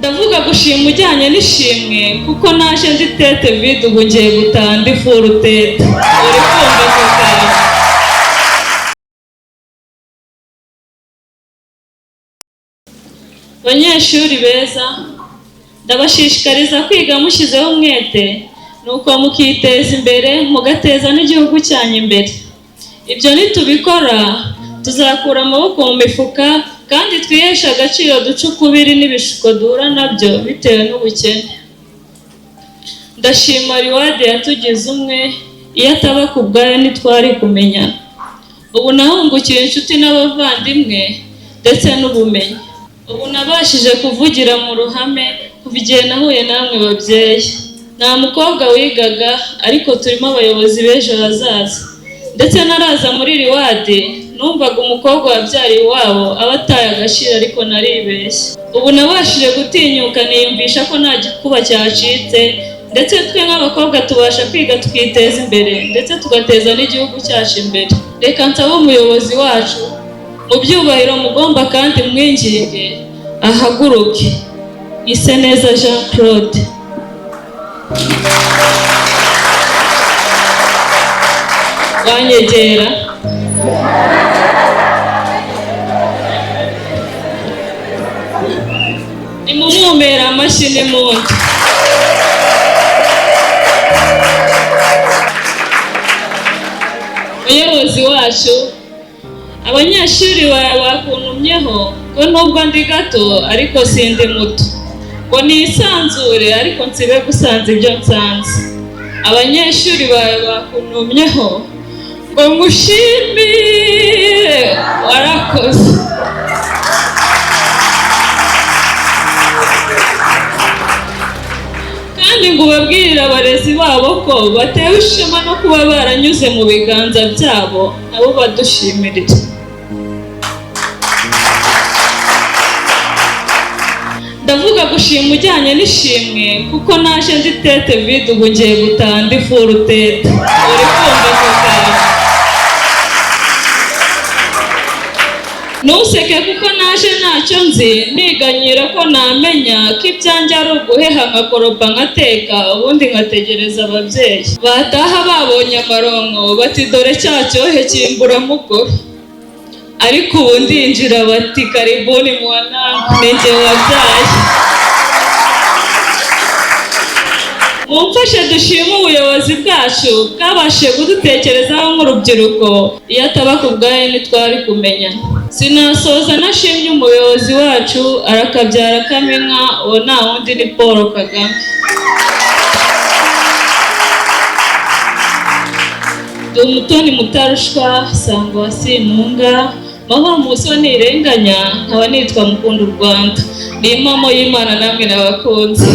ndavuga gushima ujyanye n'ishimwe kuko naje ndi tete vide ubu ngiye gutaha ndi furu tete. Uri kumva kugana banyeshuri beza, ndabashishikariza kwiga mushyizeho umwete, nuko mukiteza imbere mugateza n'igihugu cyanyu imbere. Ibyo nitubikora tuzakura amaboko mu mifuka kandi twihesha agaciro duce ukubiri n'ibishuko duhura nabyo bitewe n'ubukene. Ndashima LWD yatugize umwe, iyo ataba ku bwayo ntitwari kumenyana. Ubu nahungukiye inshuti n'abavandimwe ndetse n'ubumenyi. Ubu nabashije kuvugira mu ruhame kuva igihe nahuye namwe babyeyi. Nta mukobwa wigaga ariko turimo abayobozi b'ejo hazaza. Ndetse naraza muri LWD numvaga umukobwa wabyariye iwabo aba ataye agaciro ariko naribeshye. Ubu nabashije gutinyuka niyumvisha ko nta gikuba cyacitse, ndetse twe nk'abakobwa tubasha kwiga tukiteza imbere ndetse tugateza n'igihugu cyacu imbere. Reka nsaba umuyobozi wacu mu byubahiro mugomba kandi mwinginge ahaguruke. Iseneza Jean Claude. Wanyegera. Nimumumera amashyi n'impundu. Umuyobozi wacu, abanyeshuri bakuntumyeho ko nubwo ndi gato ariko sindi muto, ngo nisanzure ariko nsibe gusanza ibyo nsanze. Abanyeshuri bakuntumyeho ngo ngushimire warakoze. Kandi ngo ubabwirire abarezi babo ko batewe ishema no kuba baranyuze mu biganza byabo, nabo badushimirire. Ndavuga gushima ujyanye n'ishimwe kuko naje ndi tete vide ubu ngiye gutaha ndi furu tete. Uri kumva kugana ntuseke kuko naje ntacyo nzi, niganyira ko namenya ko ibyanjye ari uguheha nkakoropa nkateka ubundi nkategereza ababyeyi. Bataha babonye amaronko bati dore cya cyohe cy'imburamukoro, ariko ubu ndinjira bati karibuni mwanangu ninjye wabyaye. Mumfashe dushima ubuyobozi bwacu bwabashije kudutekerezaho nk'urubyiruko, iyo ataba ku bwayo ntitwari kumenyana. Sinasoza nashimye umuyobozi wacu arakabyara kamenka, uwo nta wundi ni Paul Kagame. Ndi umutoni mutarushwa sangwa sintunga, mama muso nirenganya nkaba nitwa mukunda u Rwanda. Ni impamo y'Imana namwe nabakunze.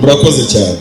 Murakoze cyane.